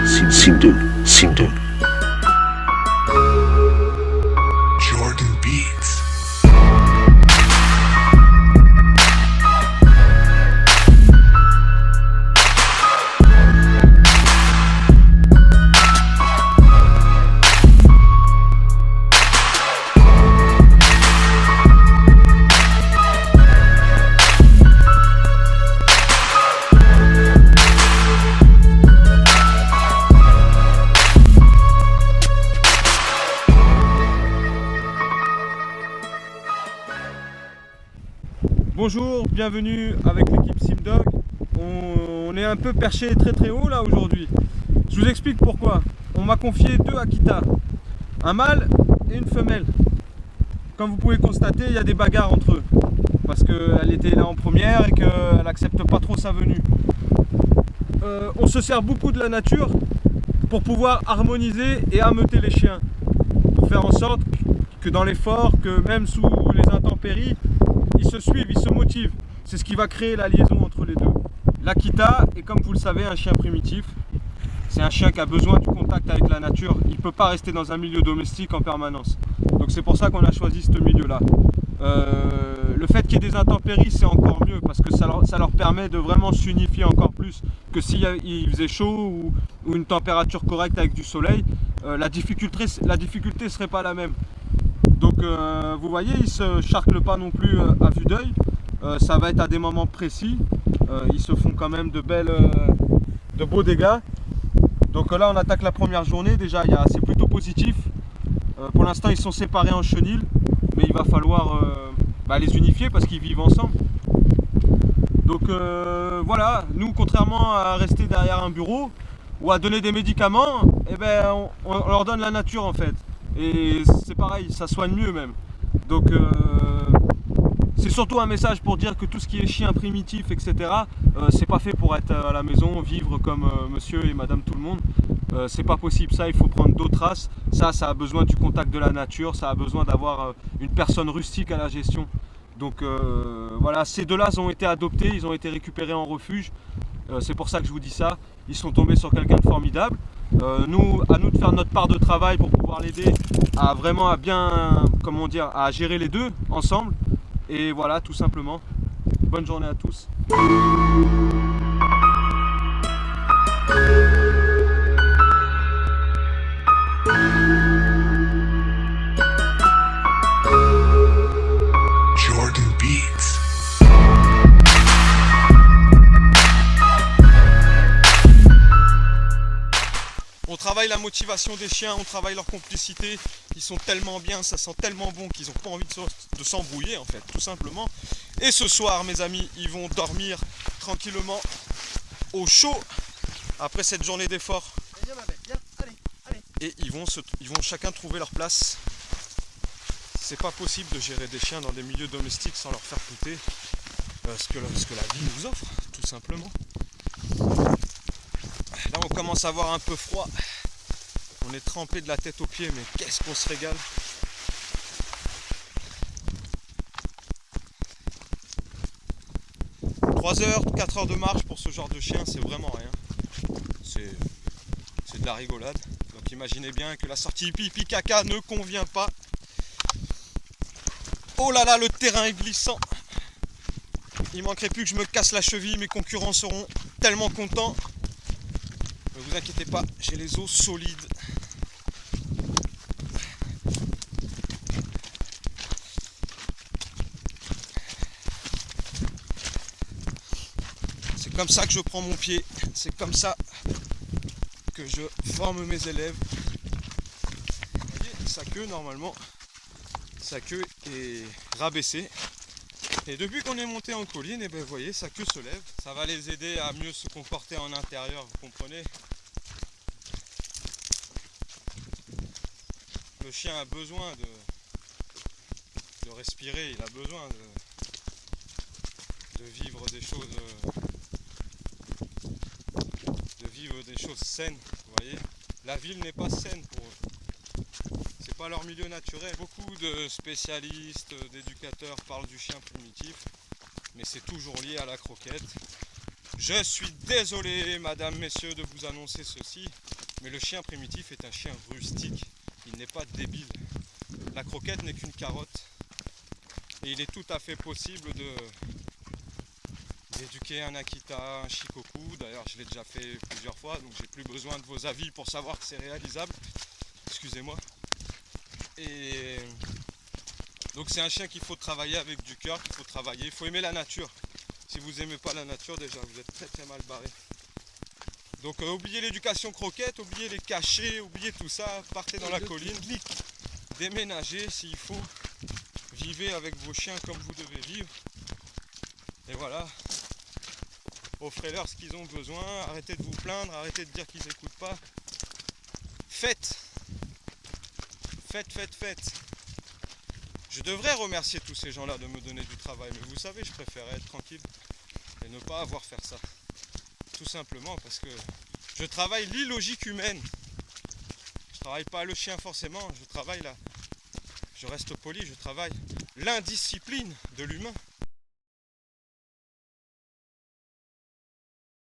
Simdun. Jordan Beats. Bonjour, bienvenue avec l'équipe Simdog. On est un peu perché très haut là aujourd'hui. Je vous explique pourquoi. On m'a confié deux Akita, un mâle et une femelle. Comme vous pouvez constater, il y a des bagarres entre eux parce qu'elle était là en première et qu'elle n'accepte pas trop sa venue. On se sert beaucoup de la nature pour pouvoir harmoniser et ameuter les chiens, pour faire en sorte que dans l'effort, que même sous les intempéries, ils se suivent, ils se motivent. C'est ce qui va créer la liaison entre les deux. L'Akita est, comme vous le savez, un chien primitif. C'est un chien qui a besoin du contact avec la nature. Il ne peut pas rester dans un milieu domestique en permanence. Donc c'est pour ça qu'on a choisi ce milieu-là. Le fait qu'il y ait des intempéries, c'est encore mieux parce que ça leur permet de vraiment s'unifier encore plus que s'il faisait chaud ou une température correcte avec du soleil. La difficulté ne serait pas la même. Donc vous voyez, ils ne se charclent pas non plus à vue d'œil. Ça va être à des moments précis. Ils se font quand même de beaux dégâts. Donc là on attaque la première journée. Déjà c'est plutôt positif. Pour l'instant ils sont séparés en chenilles. Mais il va falloir les unifier parce qu'ils vivent ensemble. Donc voilà, nous contrairement à rester derrière un bureau ou à donner des médicaments, on leur donne la nature en fait. Et c'est pareil, ça soigne mieux même. Donc c'est surtout un message pour dire que tout ce qui est chien primitif, etc., c'est pas fait pour être à la maison, vivre comme monsieur et madame tout le monde. C'est pas possible, ça il faut prendre d'autres races. Ça a besoin du contact de la nature, ça a besoin d'avoir une personne rustique à la gestion. Donc voilà, ces deux-là ont été adoptés, ils ont été récupérés en refuge. C'est pour ça que je vous dis ça. Ils sont tombés sur quelqu'un de formidable. À nous de faire notre part de travail pour pouvoir l'aider à à gérer les deux ensemble. Et voilà, tout simplement. Bonne journée à tous. Jordan Beats. On travaille la motivation des chiens, on travaille leur complicité. Ils sont tellement bien, ça sent tellement bon qu'ils n'ont pas envie de s'embrouiller en fait, tout simplement. Et ce soir, mes amis, ils vont dormir tranquillement au chaud après cette journée d'effort. Et ils vont chacun trouver leur place. C'est pas possible de gérer des chiens dans des milieux domestiques sans leur faire goûter ce que la vie nous offre, tout simplement. Là on commence à avoir un peu froid. On est trempé de la tête aux pieds, mais qu'est-ce qu'on se régale. « 3 heures, 4 heures de marche pour ce genre de chien, c'est vraiment rien. C'est de la rigolade. Donc imaginez bien que la sortie pipi caca ne convient pas. Oh là là, le terrain est glissant. Il manquerait plus que je me casse la cheville, mes concurrents seront tellement contents. Ne vous inquiétez pas, j'ai les os solides. C'est comme ça que je prends mon pied, c'est comme ça que je forme mes élèves. Vous voyez, sa queue normalement, sa queue est rabaissée. Et depuis qu'on est monté en colline, vous voyez, sa queue se lève. Ça va les aider à mieux se comporter en intérieur, vous comprenez? Le chien a besoin de respirer, il a besoin de vivre des choses saines, vous voyez. La ville n'est pas saine pour eux. C'est pas leur milieu naturel. Beaucoup de spécialistes, d'éducateurs parlent du chien primitif, mais c'est toujours lié à la croquette. Je suis désolé, madame, messieurs, de vous annoncer ceci, mais le chien primitif est un chien rustique. Il n'est pas débile. La croquette n'est qu'une carotte. Et il est tout à fait possible d'éduquer un Akita, un Shikoku. D'ailleurs, je l'ai déjà fait plusieurs fois, donc j'ai plus besoin de vos avis pour savoir que c'est réalisable. Excusez-moi. Et donc c'est un chien qu'il faut travailler avec du cœur, qu'il faut travailler. Il faut aimer la nature. Si vous n'aimez pas la nature, déjà, vous êtes très très mal barré. Donc oubliez l'éducation croquette, oubliez les cachets, oubliez tout ça. Partez dans la colline, déménagez s'il faut. Vivez avec vos chiens comme vous devez vivre. Et voilà. Offrez-leur ce qu'ils ont besoin. Arrêtez de vous plaindre, arrêtez de dire qu'ils n'écoutent pas. Faites. Faites. Je devrais remercier tous ces gens-là de me donner du travail, mais vous savez, je préférais être tranquille et ne pas avoir à faire ça. Tout simplement parce que je travaille l'illogique humaine. Je travaille pas le chien forcément, je travaille là. Je reste poli, je travaille l'indiscipline de l'humain.